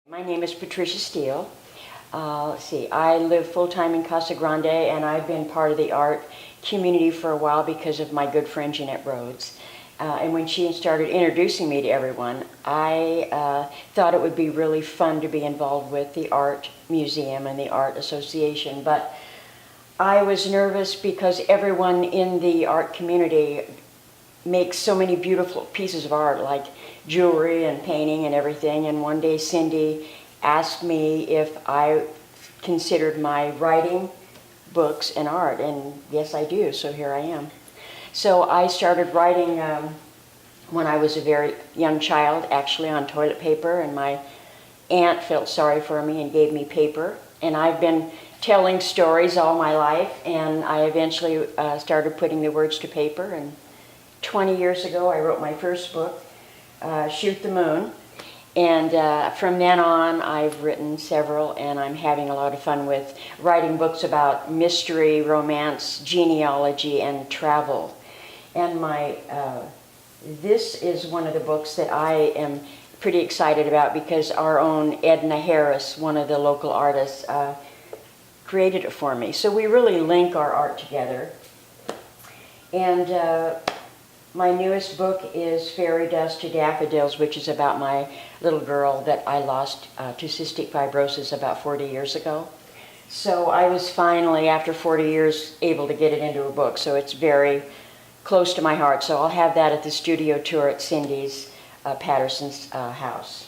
My name is Patricia Steele. Let's see, I live full-time in Casa Grande, and I've been part of the art community for a while because of my good friend Jeanette Rhodes. And when she started introducing me to everyone, I thought it would be really fun to be involved with the art museum and the art association. But I was nervous because everyone in the art community makes so many beautiful pieces of art, like jewelry and painting and everything. And one day Cindy asked me if I considered my writing books an art, and yes, I do, so here I am. So I started writing when I was a very young child, actually on toilet paper, and my aunt felt sorry for me and gave me paper. And I've been telling stories all my life, and I eventually started putting the words to paper. And 20 years ago, I wrote my first book, Shoot the Moon. And from then on, I've written several, and I'm having a lot of fun with writing books about mystery, romance, genealogy, and travel. And this is one of the books that I am pretty excited about because our own Edna Harris, one of the local artists, created it for me. So we really link our art together. And my newest book is Fairy Dust to Daffodils, which is about my little girl that I lost to cystic fibrosis about 40 years ago. So I was finally, after 40 years, able to get it into a book. So it's very close to my heart. So I'll have that at the studio tour at Cindy's Patterson's house.